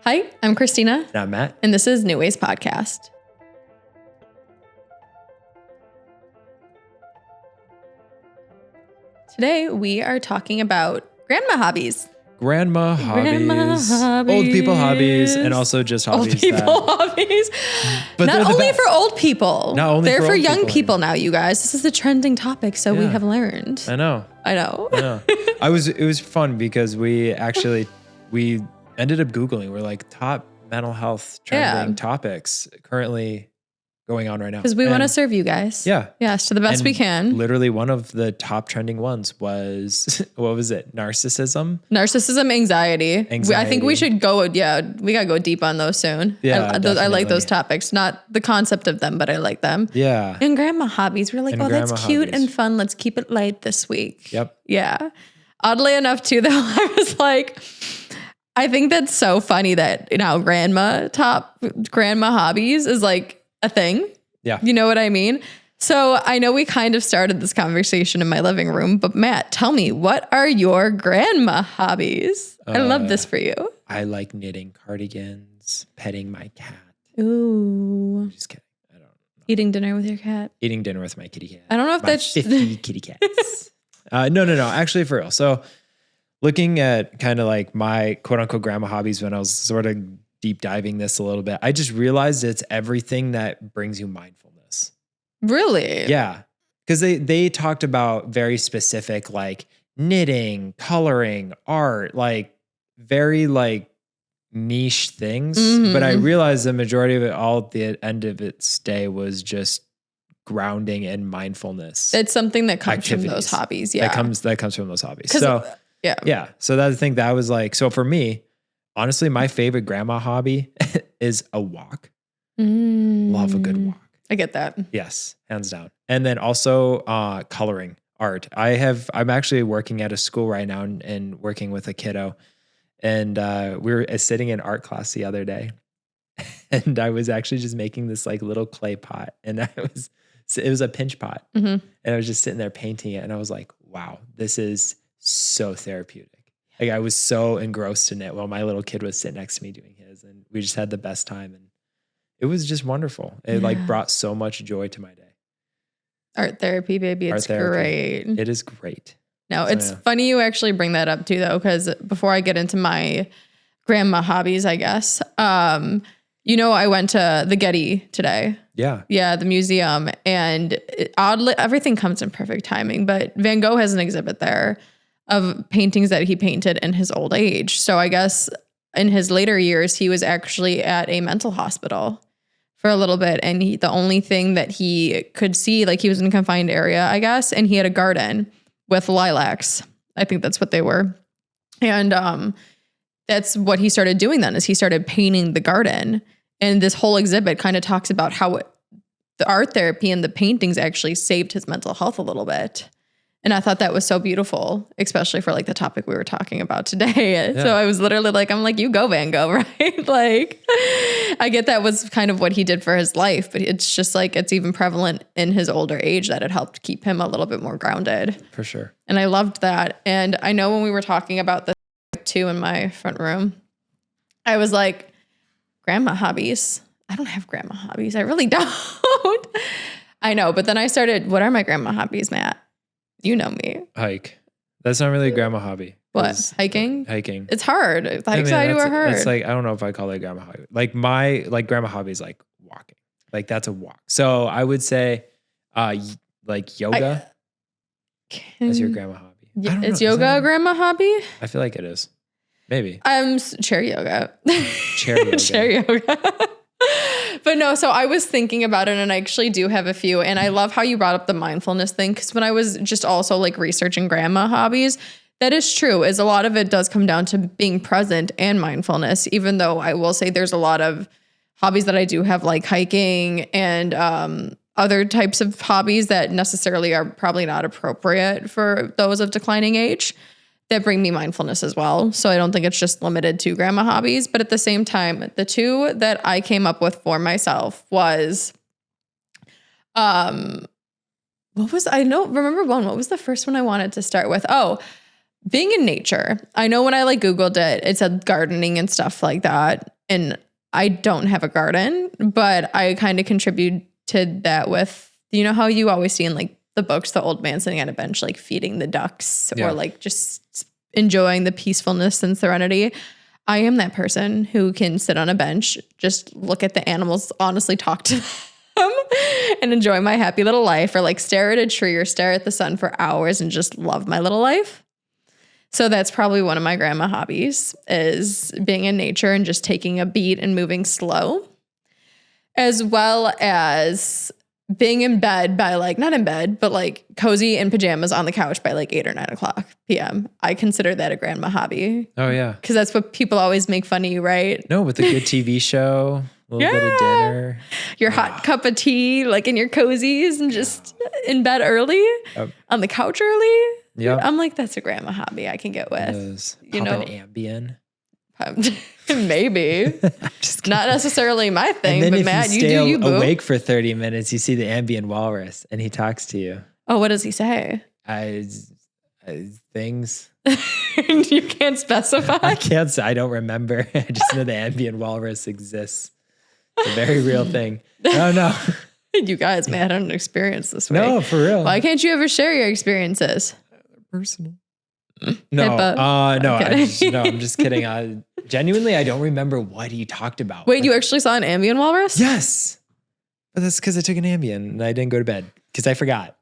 Hi, I'm Christina. And I'm Matt. And this is New Ways Podcast. Today we are talking about grandma hobbies. Grandma hobbies, old people hobbies, and also just hobbies. Old people hobbies. But not only for old people. Not only they're for old young people now, you guys. This is the trending topic, so we Yeah. have learned. I know. It was fun because we ended up Googling. We're like top mental health trending topics currently going on right now. Because we want to serve you guys. Yeah. Yes, to the best we can. Literally one of the top trending ones was, what was it? Narcissism, anxiety. I think we should go, we got to go deep on those soon. Yeah, I like those topics, not the concept of them, but I like them. Yeah. And grandma hobbies. We're like, that's cute hobbies. and fun. Let's keep it light this week. Yep. Yeah. Oddly enough too, though, I was like, I think that's so funny that grandma hobbies is like a thing. Yeah. You know what I mean? So I know we kind of started this conversation in my living room, but Matt, tell me, what are your grandma hobbies? I love this for you. I like knitting cardigans, petting my cat. Ooh. I'm just kidding. I don't know. Eating dinner with your cat. Eating dinner with my kitty cat. I don't know if that's 50 kitty cats. No. Actually, for real. So looking at kind of like my quote unquote grandma hobbies when I was sort of deep diving this a little bit, I just realized it's everything that brings you mindfulness. Really? Yeah. Because they talked about very specific like knitting, coloring, art, like very like niche things. Mm-hmm. But I realized the majority of it all at the end of its day was just grounding and mindfulness. It's something that comes from those hobbies. Yeah. That comes from those hobbies. So yeah. So I think that was like, so for me, honestly, my favorite grandma hobby is a walk. Love a good walk. I get that. Yes, hands down. And then also coloring art. I'm actually working at a school right now and working with a kiddo. And we were sitting in art class the other day. And I was actually just making this like little clay pot. And it was a pinch pot. Mm-hmm. And I was just sitting there painting it. And I was like, wow, this is so therapeutic. Like I was so engrossed in it while my little kid was sitting next to me doing his, and we just had the best time, and it was just wonderful. It like brought so much joy to my day. Art therapy, baby. It's great. It is great. No, it's funny you actually bring that up too, though, because before I get into my grandma hobbies, I guess, I went to the Getty today. Yeah. Yeah, the museum, and oddly, everything comes in perfect timing, but Van Gogh has an exhibit there of paintings that he painted in his old age. So I guess in his later years, he was actually at a mental hospital for a little bit. And the only thing that he could see, like he was in a confined area, I guess, and he had a garden with lilacs. I think that's what they were. And that's what he started doing then, is he started painting the garden. And this whole exhibit kind of talks about how the art therapy and the paintings actually saved his mental health a little bit. And I thought that was so beautiful, especially for like the topic we were talking about today. Yeah. So I was literally like, I'm like, you go, Van Gogh, right? Like, I get that was kind of what he did for his life, but it's just like, it's even prevalent in his older age that it helped keep him a little bit more grounded. For sure. And I loved that. And I know when we were talking about this too in my front room, I was like, grandma hobbies. I don't have grandma hobbies. I really don't. I know. But then I started, what are my grandma hobbies, Matt? You know me. Hike. That's not really a grandma hobby. What? Hiking? Hiking. It's hard. Hikes I do are hard. It's like, I don't know if I call it a grandma hobby. Like my grandma hobby is like walking. Like that's a walk. So I would say like yoga is your grandma hobby. Is yoga a grandma hobby? I feel like it is. Maybe. Chair yoga. Chair yoga. Chair yoga. But no, so I was thinking about it, and I actually do have a few. And I love how you brought up the mindfulness thing, because when I was just also like researching grandma hobbies, that is true, is a lot of it does come down to being present and mindfulness, even though I will say there's a lot of hobbies that I do have, like hiking and other types of hobbies that necessarily are probably not appropriate for those of declining age, that bring me mindfulness as well. So I don't think it's just limited to grandma hobbies. But at the same time, the two that I came up with for myself was, remember one. What was the first one I wanted to start with? Oh, being in nature. I know when I like Googled it, it said gardening and stuff like that. and I don't have a garden, but I kind of contributed that with, you know how you always see in like the books, the old man sitting on a bench, like feeding the ducks or like just enjoying the peacefulness and serenity. I am that person who can sit on a bench, just look at the animals, honestly talk to them and enjoy my happy little life, or like stare at a tree or stare at the sun for hours and just love my little life. So that's probably one of my grandma hobbies, is being in nature and just taking a beat and moving slow, as well as being in bed by like, not in bed, but like cozy in pajamas on the couch by like 8 or 9 o'clock p.m. I consider that a grandma hobby. Oh, yeah. Because that's what people always make fun of you, right? No, with a good TV show, a little bit of dinner. Your hot cup of tea, like in your cozies and just in bed early, on the couch early. Yeah. I'm like, that's a grandma hobby I can get with. You know, an Ambien. Maybe. Not necessarily my thing, and then but if Matt, you you stay do you, boo. awake for 30 minutes, you see the Ambien walrus and he talks to you. Oh, what does he say? Things. You can't specify? I can't say. I don't remember. I just know the Ambien walrus exists. It's a very real thing. No. You guys, man, I had an experience this week. No, for real. Why can't you ever share your experiences? Personal. No, I'm just kidding. Genuinely, I don't remember what he talked about. Wait, you actually saw an Ambien walrus? Yes. But that's because I took an Ambien and I didn't go to bed because I forgot.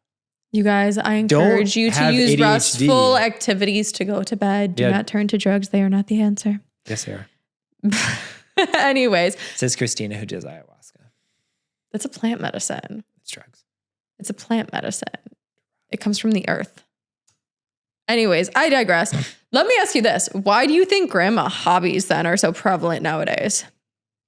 You guys, I encourage you to use ADHD. restful activities to go to bed. Do not turn to drugs. They are not the answer. Yes, they are. Anyways. Says Christina, who does ayahuasca. That's a plant medicine. It's drugs. It's a plant medicine. It comes from the earth. Anyways, I digress. Let me ask you this. Why do you think grandma hobbies then are so prevalent nowadays?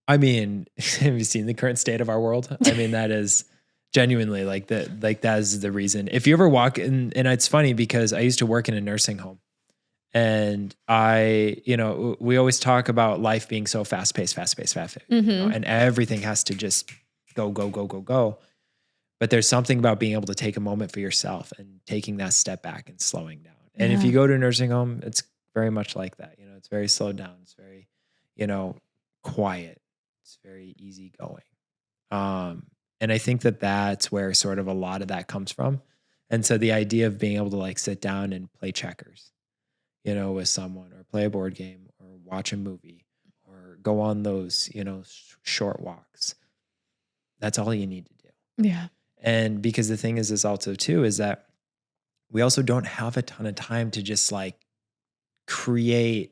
I mean, have you seen the current state of our world? I mean, that is genuinely that is the reason. If you ever walk in, and it's funny because I used to work in a nursing home, and we always talk about life being so fast-paced, and everything has to just go. But there's something about being able to take a moment for yourself and taking that step back and slowing down. And if you go to a nursing home, it's very much like that. You know, it's very slowed down. It's very, quiet. It's very easygoing. And I think that that's where sort of a lot of that comes from. And so the idea of being able to like sit down and play checkers, with someone, or play a board game, or watch a movie, or go on those, short walks. That's all you need to do. Yeah. And because the thing is also too, is that we also don't have a ton of time to just like create,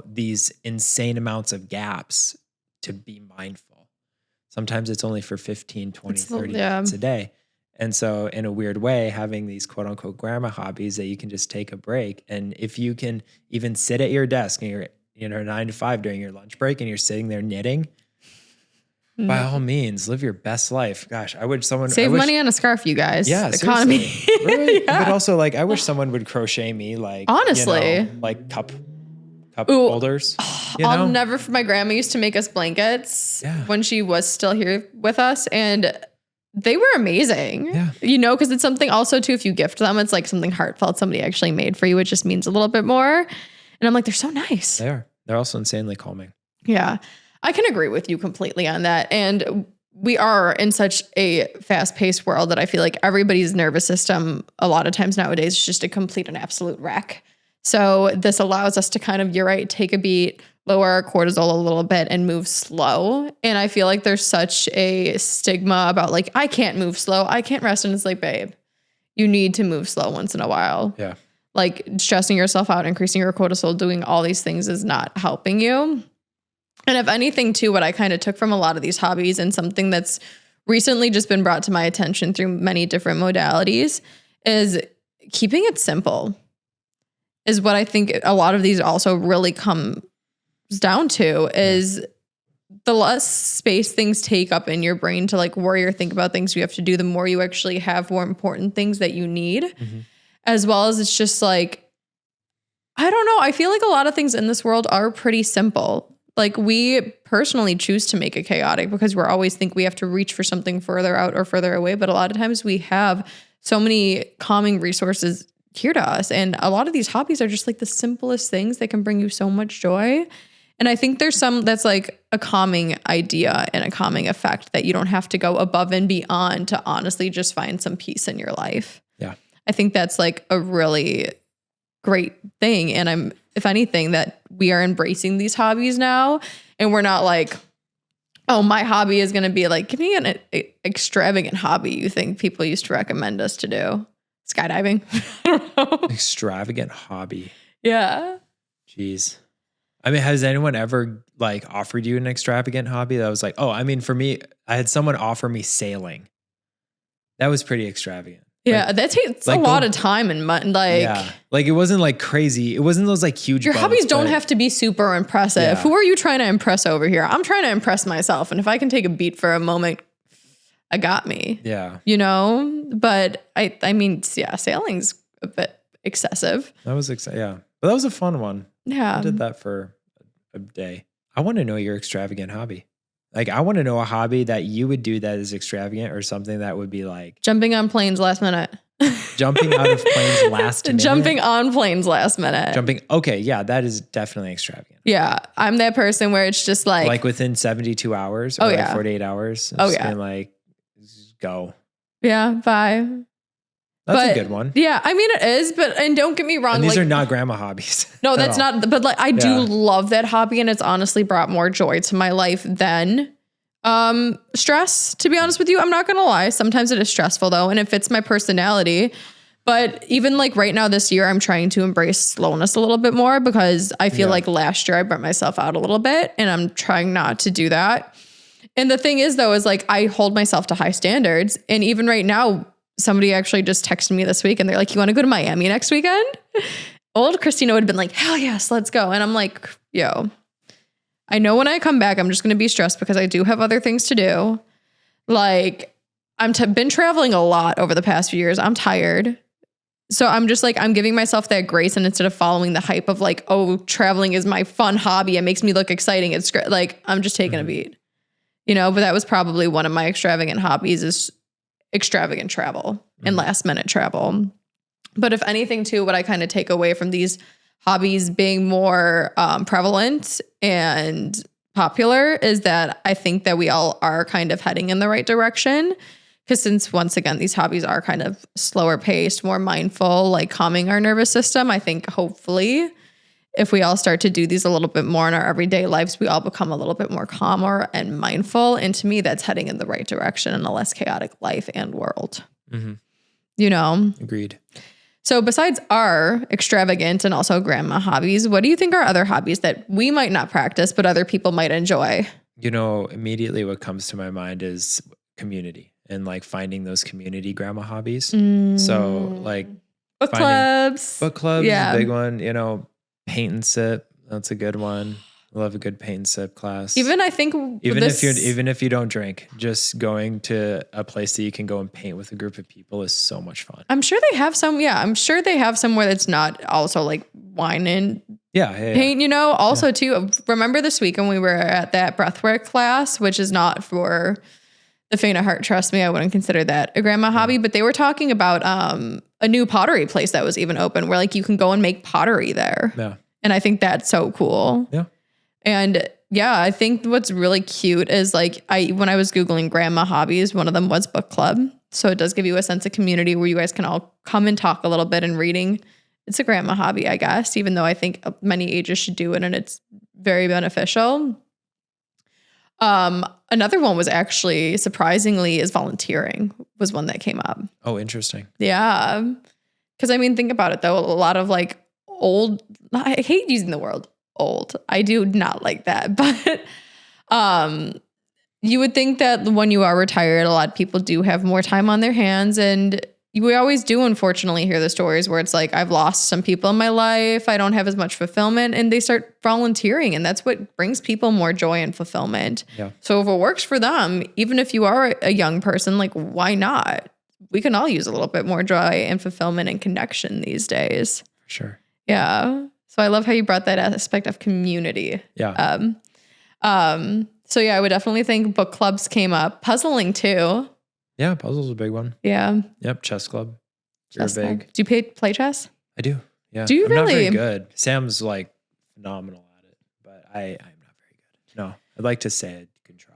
these insane amounts of gaps to be mindful. Sometimes it's only for 15, 20, 30 minutes a day. And so in a weird way, having these quote unquote grandma hobbies that you can just take a break. And if you can even sit at your desk and you're 9 to 5 during your lunch break and you're sitting there knitting, by all means, live your best life. Gosh, I wish money on a scarf, you guys. Yeah, economy. Really? Yeah. But also, like, I wish someone would crochet me, like, honestly, like cup holders. I'll never. My grandma used to make us blankets when she was still here with us, and they were amazing. Yeah. Because it's something also too. If you gift them, it's like something heartfelt somebody actually made for you. It just means a little bit more. And I'm like, they're so nice. They are. They're also insanely calming. Yeah. I can agree with you completely on that. And we are in such a fast-paced world that I feel like everybody's nervous system a lot of times nowadays is just a complete and absolute wreck. So this allows us to kind of, you're right, take a beat, lower our cortisol a little bit and move slow. And I feel like there's such a stigma about like, I can't move slow. I can't rest. And it's like, babe, you need to move slow once in a while. Yeah. Like stressing yourself out, increasing your cortisol, doing all these things is not helping you. And if anything, too, what I kind of took from a lot of these hobbies and something that's recently just been brought to my attention through many different modalities is keeping it simple is what I think a lot of these also really comes down to is the less space things take up in your brain to like worry or think about things you have to do, the more you actually have more important things that you need, as well as it's just like, I don't know. I feel like a lot of things in this world are pretty simple. Like we personally choose to make it chaotic because we always think we have to reach for something further out or further away. But a lot of times we have so many calming resources here to us. And a lot of these hobbies are just like the simplest things that can bring you so much joy. And I think there's some that's like a calming idea and a calming effect that you don't have to go above and beyond to honestly just find some peace in your life. Yeah. I think that's like a really great thing. And if anything, that we are embracing these hobbies now, and we're not like, oh, my hobby is going to be like, give me an extravagant hobby you think people used to recommend us to do. Skydiving. I don't know. Extravagant hobby. Yeah. Jeez. I mean, has anyone ever like offered you an extravagant hobby that was like, oh, I mean, for me, I had someone offer me sailing. That was pretty extravagant. Yeah, like, that takes a lot of time and like. Yeah, like it wasn't like crazy. It wasn't those like huge. Your boats, hobbies don't have to be super impressive. Yeah. Who are you trying to impress over here? I'm trying to impress myself, and if I can take a beat for a moment, I got me. Yeah, you know. But I mean, yeah, sailing's a bit excessive. That was yeah, but that was a fun one. Yeah, I did that for a day. I want to know your extravagant hobby. Like, I want to know a hobby that you would do that is extravagant, or something that would be like jumping on planes last minute. Jumping out of planes last minute. Jumping on planes last minute. Okay, yeah, that is definitely extravagant. Yeah, I'm that person where it's just like within 72 hours or like 48 hours. Being like, go. Yeah, bye. That's a good one. Yeah, I mean it is, and don't get me wrong. And these are not grandma hobbies. No, that's not. But like, I do love that hobby, and it's honestly brought more joy to my life than stress. To be honest with you, I'm not gonna lie. Sometimes it is stressful though, and it fits my personality. But even like right now this year, I'm trying to embrace slowness a little bit more because I feel like last year I burnt myself out a little bit, and I'm trying not to do that. And the thing is though, is like I hold myself to high standards, and even right now. Somebody actually just texted me this week and they're like, you want to go to Miami next weekend? Old Christina would have been like, hell yes, let's go. And I'm like, yo, I know when I come back, I'm just going to be stressed because I do have other things to do. Like been traveling a lot over the past few years. I'm tired. So I'm just like, I'm giving myself that grace. And instead of following the hype of like, oh, traveling is my fun hobby. It makes me look exciting. It's great. Like, I'm just taking a beat, you know, but that was probably one of my extravagant hobbies is extravagant travel and last minute travel. But if anything too, what I kind of take away from these hobbies being more prevalent and popular is that I think that we all are kind of heading in the right direction. Because since once again, these hobbies are kind of slower paced, more mindful, like calming our nervous system. I think hopefully if we all start to do these a little bit more in our everyday lives, we all become a little bit more calmer and mindful. And to me, that's heading in the right direction in a less chaotic life and world. Mm-hmm. You know? Agreed. So besides our extravagant and also grandma hobbies, what do you think are other hobbies that we might not practice, but other people might enjoy? You know, immediately what comes to my mind is community and like finding those community grandma hobbies. So like book clubs. Book clubs is a big one, you know. Paint and sip. That's a good one. I love a good paint and sip class. Even I think even if you don't drink, just going to a place that you can go and paint with a group of people is so much fun. I'm sure they have some. Yeah, I'm sure they have somewhere that's not also like wine and paint. You know. Also, too. Remember this week when we were at that breathwork class, which is not for the faint of heart. Trust me, I wouldn't consider that a grandma hobby. But they were talking about a new pottery place that was even open where like you can go and make pottery there. Yeah. And I think that's so cool. Yeah. And yeah, I think what's really cute is like when I was Googling grandma hobbies, one of them was book club. So it does give you a sense of community where you guys can all come and talk a little bit, and reading. It's a grandma hobby, I guess, even though I think many ages should do it and it's very beneficial. Another one was actually surprisingly is volunteering was one that came up. Oh, interesting. Yeah. Cause I mean, think about it though. A lot of like I hate using the word old. I do not like that, but, you would think that when you are retired, a lot of people do have more time on their hands, and we always do, unfortunately, hear the stories where it's like, I've lost some people in my life. I don't have as much fulfillment, and they start volunteering. And that's what brings people more joy and fulfillment. Yeah. So if it works for them, even if you are a young person, like, why not? We can all use a little bit more joy and fulfillment and connection these days. Sure. Yeah. So I love how you brought that aspect of community. Yeah. So yeah, I would definitely think book clubs came up. Puzzling too. Yeah, puzzles a big one. Yeah. Yep, chess club. Chess club. Do you play chess? I do. Yeah. Do you I'm really? not very good. Sam's like phenomenal at it, but I'm No, I'd like to say you can try.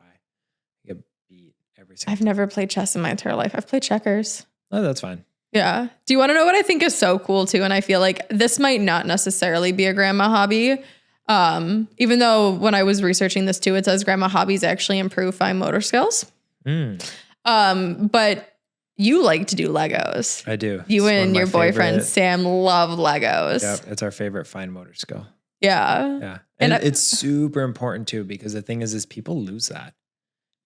You get beat every single I've never played chess in my entire life. I've played checkers. Oh, that's fine. Yeah. Do you want to know what I think is so cool too? And I feel like this might not necessarily be a grandma hobby. Even though when I was researching this too, it says grandma hobbies actually improve fine motor skills. But you like to do Legos. I do. You and your boyfriend, Sam, love Legos. Yeah, it's our favorite fine motor skill. Yeah. Yeah. And it's super important too, because the thing is people lose that.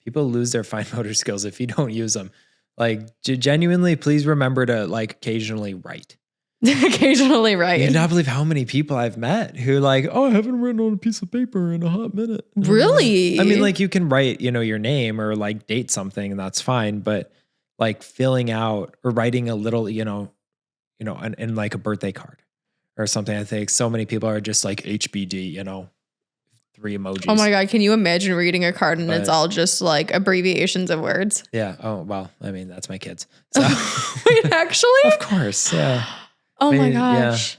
People lose their fine motor skills if you don't use them. Like genuinely, please remember to like occasionally write. Occasionally write. You cannot believe how many people I've met who like, oh, I haven't written on a piece of paper in a hot minute. Really? I mean, like you can write, your name or like date something and that's fine. But like filling out or writing a little, in like a birthday card or something. I think so many people are just like HBD, 3 emojis. Oh my God. Can you imagine reading a card and it's all just like abbreviations of words? Yeah. Oh, well, I mean, that's my kids. So. Wait, actually? Of course. Yeah. Oh my gosh.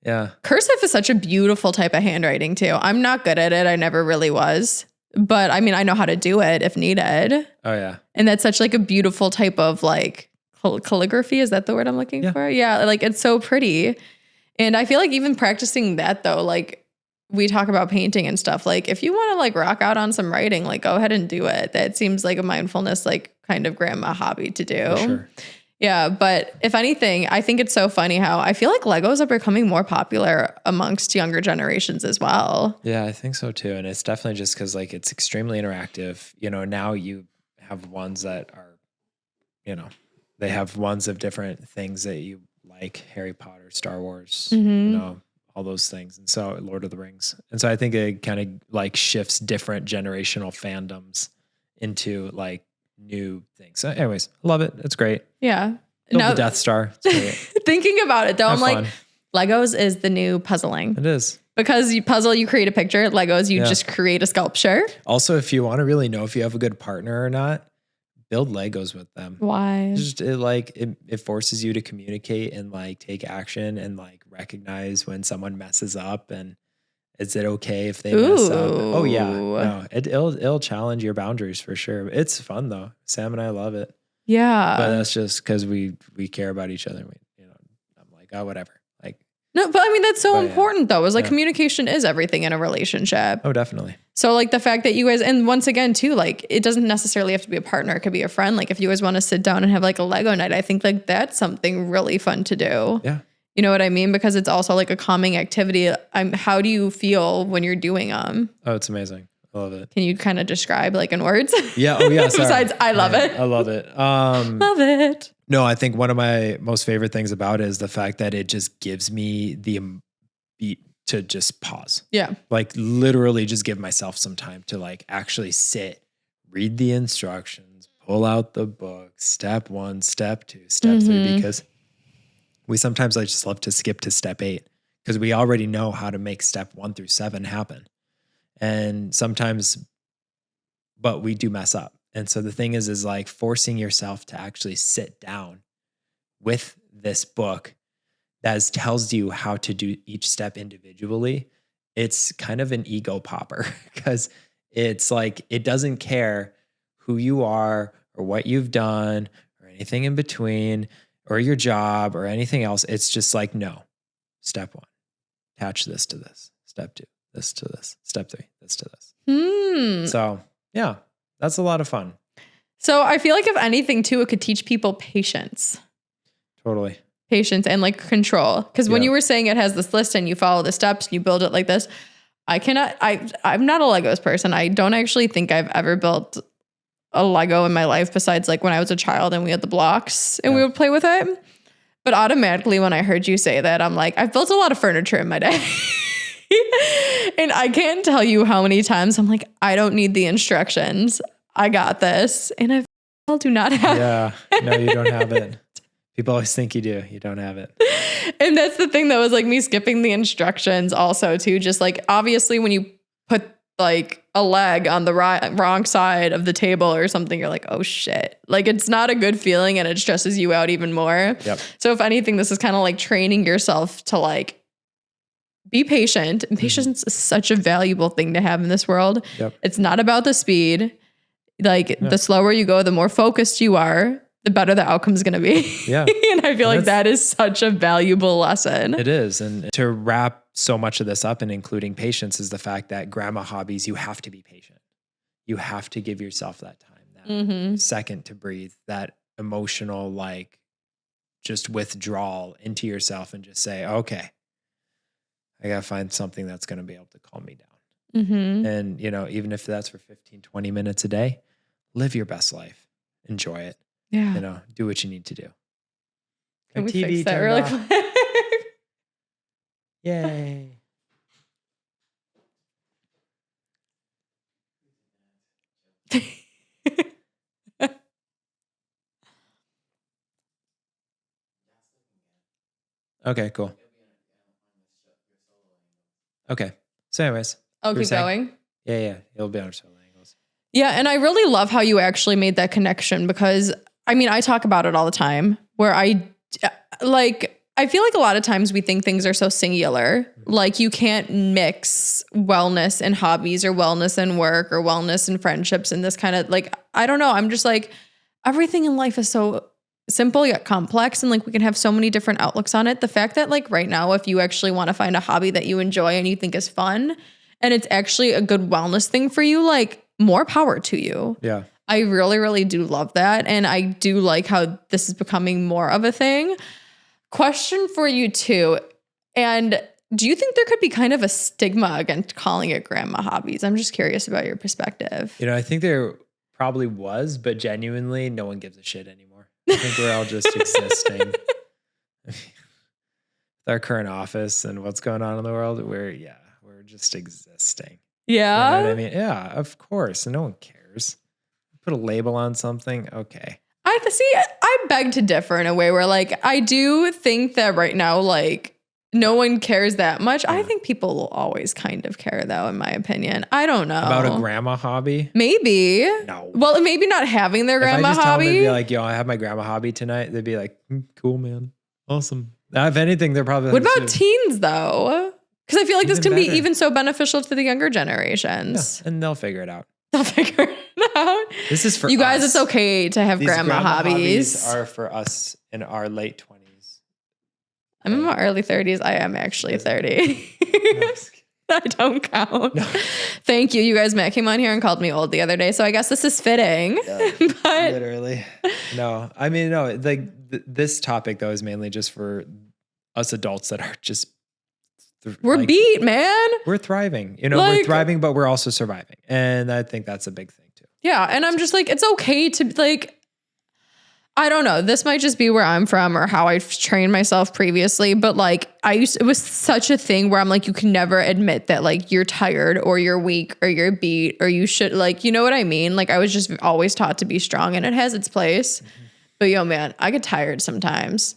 Yeah. Cursive is such a beautiful type of handwriting too. I'm not good at it. I never really was. But I mean, I know how to do it if needed. Oh yeah. And that's such like a beautiful type of like calligraphy. Is that the word I'm looking for? Yeah. Like it's so pretty. And I feel like even practicing that though, like we talk about painting and stuff. Like if you want to like rock out on some writing, like go ahead and do it. That seems like a mindfulness, like kind of grandma hobby to do. For sure. Yeah. But if anything, I think it's so funny how I feel like Legos are becoming more popular amongst younger generations as well. Yeah, I think so too. And it's definitely just because like it's extremely interactive. Now you have ones that are, they have ones of different things that you like, Harry Potter, Star Wars, all those things. And so Lord of the Rings. And so I think it kind of like shifts different generational fandoms into like new things. So anyways, I love it. It's great. Yeah. Build the Death Star. It's great. Thinking about it though, Have I'm fun. like, Legos is the new puzzling. It is. Because you puzzle, you create a picture. Legos, you just create a sculpture. Also, if you want to really know if you have a good partner or not, build Legos with them. Why? Just it forces you to communicate and like take action and like recognize when someone messes up and is it okay if they mess up? Oh yeah, no, it'll challenge your boundaries for sure. It's fun though. Sam and I love it. Yeah, but that's just because we care about each other. I'm like, oh, whatever. Like, no, but I mean that's so important though. Is like communication is everything in a relationship. Oh, definitely. So like the fact that you guys, and once again too, like it doesn't necessarily have to be a partner. It could be a friend. Like if you guys want to sit down and have like a Lego night, I think like that's something really fun to do. Yeah. You know what I mean? Because it's also like a calming activity. How do you feel when you're doing them? Oh, it's amazing. I love it. Can you kind of describe like in words? Yeah. Oh yeah. Sorry. Besides, I love it. I love it. Love it. No, I think one of my most favorite things about it is the fact that it just gives me the beat to just pause. Yeah. Like literally just give myself some time to like actually sit, read the instructions, pull out the book, step 1, step 2, step 3, because we sometimes like just love to skip to step 8 because we already know how to make step 1 through 7 happen. And sometimes, but we do mess up. And so the thing is like forcing yourself to actually sit down with this book that tells you how to do each step individually. It's kind of an ego popper because it's like, it doesn't care who you are or what you've done or anything in between or your job or anything else. It's just like, no, step 1, attach this to this, step 2, this to this, step 3, this to this. So yeah, that's a lot of fun. So I feel like if anything too, it could teach people patience. Totally. Patience and like control. Because when you were saying it has this list and you follow the steps and you build it like this, I'm not a Legos person. I don't actually think I've ever built a Lego in my life besides like when I was a child and we had the blocks and we would play with it. But automatically when I heard you say that, I'm like, I've built a lot of furniture in my day. And I can't tell you how many times I'm like, I don't need the instructions. I got this. And I do not have it. No, you don't have it. People always think you do. You don't have it. And that's the thing that was like me skipping the instructions also too. Just like, obviously when you put like a leg on the wrong side of the table or something, you're like, oh shit. Like it's not a good feeling and it stresses you out even more. Yep. So if anything, this is kind of like training yourself to like be patient. And patience is such a valuable thing to have in this world. Yep. It's not about the speed. Like the slower you go, the more focused you are, the better the outcome's going to be. Yeah. And I feel like that is such a valuable lesson. It is. And to wrap so much of this up and including patience is the fact that grandma hobbies, you have to be patient. You have to give yourself that time, that second to breathe, that emotional, like just withdrawal into yourself and just say, okay, I got to find something that's going to be able to calm me down. And, you know, even if that's for 15, 20 minutes a day, live your best life. Enjoy it. Yeah. You know, do what you need to do. Can My we TV fix that turned really off. quick? Yay. Okay, cool. Okay. So anyways. Oh, keep going. Yeah. It'll be on several angles. Yeah. And I really love how you actually made that connection because I mean, I talk about it all the time where I feel like a lot of times we think things are so singular. Like you can't mix wellness and hobbies or wellness and work or wellness and friendships and this kind of like, I don't know. I'm just like, everything in life is so simple yet complex and like we can have so many different outlooks on it. The fact that like right now, if you actually want to find a hobby that you enjoy and you think is fun and it's actually a good wellness thing for you, like more power to you. Yeah. I really, really do love that. And I do like how this is becoming more of a thing. Question for you too. And do you think there could be kind of a stigma against calling it grandma hobbies? I'm just curious about your perspective. You know, I think there probably was, but genuinely no one gives a shit anymore. I think we're all just existing. With our current office and what's going on in the world, we're just existing. Yeah. You know what I mean? Yeah, of course. And no one cares. Put a label on something. Okay. I beg to differ in a way where like, I do think that right now, like no one cares that much. I think people will always kind of care though, in my opinion. I don't know. About a grandma hobby? Maybe. No. Well, maybe not having their grandma if I just hobby. Tell them, they'd be like, yo, I have my grandma hobby tonight. They'd be like, cool, man. Awesome. Now, if anything, they're probably what about teens though? Because I feel like this can be better. even so beneficial to the younger generations. Yeah, and they'll figure it out. They'll figure it out. This is for you guys. us. It's okay to have These grandma hobbies. Are for us in our late 20s. I'm in my early 30s. I am actually 30. I don't count. No. Thank you. You guys, Matt came on here and called me old the other day, so I guess this is fitting. Yeah, but literally. No, I mean, no, like this topic though is mainly just for us adults that are just we're like, beat, man. We're thriving. You know, like, we're thriving, but we're also surviving. And I think that's a big thing too. Yeah. And I'm just like, it's okay to like, I don't know. This might just be where I'm from or how I've trained myself previously. But like it was such a thing where I'm like, you can never admit that like you're tired or you're weak or you're beat or you should like, you know what I mean? Like I was just always taught to be strong and it has its place. Mm-hmm. But yo, man, I get tired sometimes.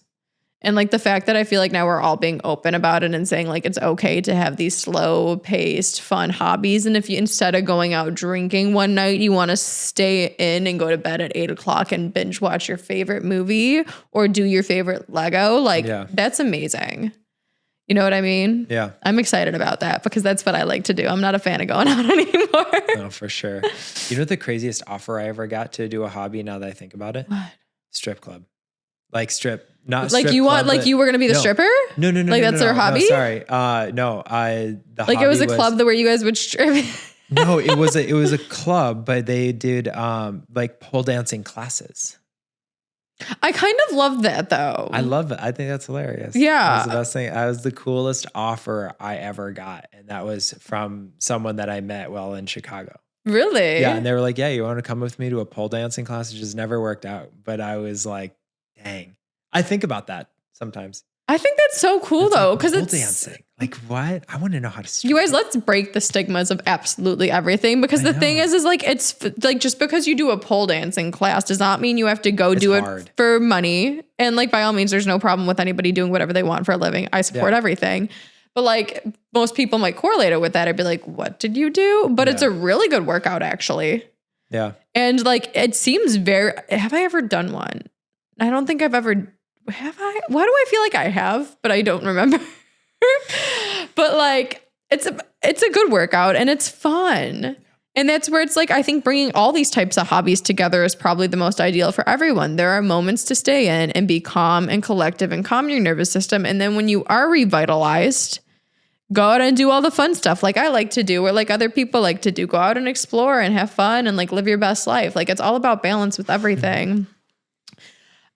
And like the fact that I feel like now we're all being open about it and saying like it's okay to have these slow paced, fun hobbies. And if you, instead of going out drinking one night, you want to stay in and go to bed at 8:00 and binge watch your favorite movie or do your favorite Lego, like that's amazing. You know what I mean? Yeah. I'm excited about that because that's what I like to do. I'm not a fan of going out anymore. No, for sure. You know what the craziest offer I ever got to do a hobby now that I think about it? What? Strip club. Like strip. Not like you want, like you were gonna be the stripper? No. Like that's their hobby? No, sorry. The like it was a club where you guys would strip. No, it was a club, but they did like pole dancing classes. I kind of love that though. I love it. I think that's hilarious. Yeah. That was the best thing. That was the coolest offer I ever got. And that was from someone that I met while in Chicago. Really? Yeah. And they were like, yeah, you want to come with me to a pole dancing class? It just never worked out. But I was like, dang. I think about that sometimes. I think that's so cool though, because it's dancing. Like what? I want to know how to strip. You guys, let's break the stigmas of absolutely everything. Because the thing is like it's like just because you do a pole dancing class does not mean you have to go do it for money. And like by all means, there's no problem with anybody doing whatever they want for a living. I support everything. But like most people might correlate it with that. I'd be like, what did you do? But it's a really good workout actually. Yeah. And like it seems have I ever done one? I don't think I've ever. Have I? Why do I feel like I have, but I don't remember? But like, it's a good workout and it's fun. And that's where it's like, I think bringing all these types of hobbies together is probably the most ideal for everyone. There are moments to stay in and be calm and collective and calm your nervous system. And then when you are revitalized, go out and do all the fun stuff like I like to do, or like other people like to do. Go out and explore and have fun and like live your best life. Like it's all about balance with everything.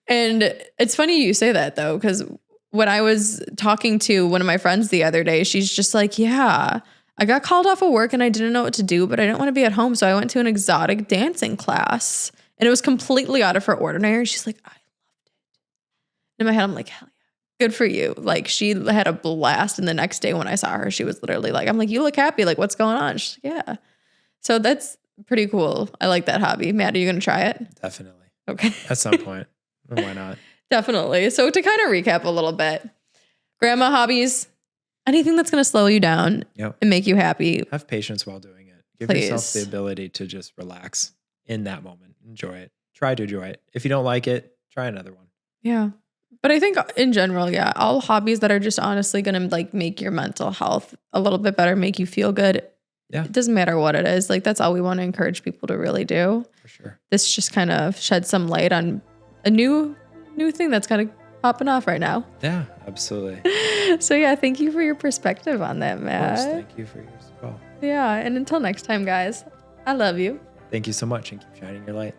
And it's funny you say that though, because when I was talking to one of my friends the other day, she's just like, yeah, I got called off of work and I didn't know what to do, but I didn't want to be at home. So I went to an exotic dancing class and it was completely out of her ordinary. She's like, I loved it. In my head, I'm like, hell yeah, good for you. Like she had a blast. And the next day when I saw her, she was literally like, I'm like, you look happy. Like what's going on? She's like, yeah. So that's pretty cool. I like that hobby. Matt, are you going to try it? Definitely. Okay. At some point. Why not? Definitely. So to kind of recap a little bit, grandma hobbies, anything that's going to slow you down and make you happy. Have patience while doing it. Give yourself the ability to just relax in that moment. Enjoy it. Try to enjoy it. If you don't like it, try another one. Yeah. But I think in general, yeah, all hobbies that are just honestly going to like make your mental health a little bit better, make you feel good. Yeah. It doesn't matter what it is. Like that's all we want to encourage people to really do. For sure. This just kind of sheds some light on a new thing that's kind of popping off right now. Yeah, absolutely. So yeah, thank you for your perspective on that, Matt. Of course, thank you for yours as well. Yeah, and until next time, guys, I love you. Thank you so much and keep shining your light.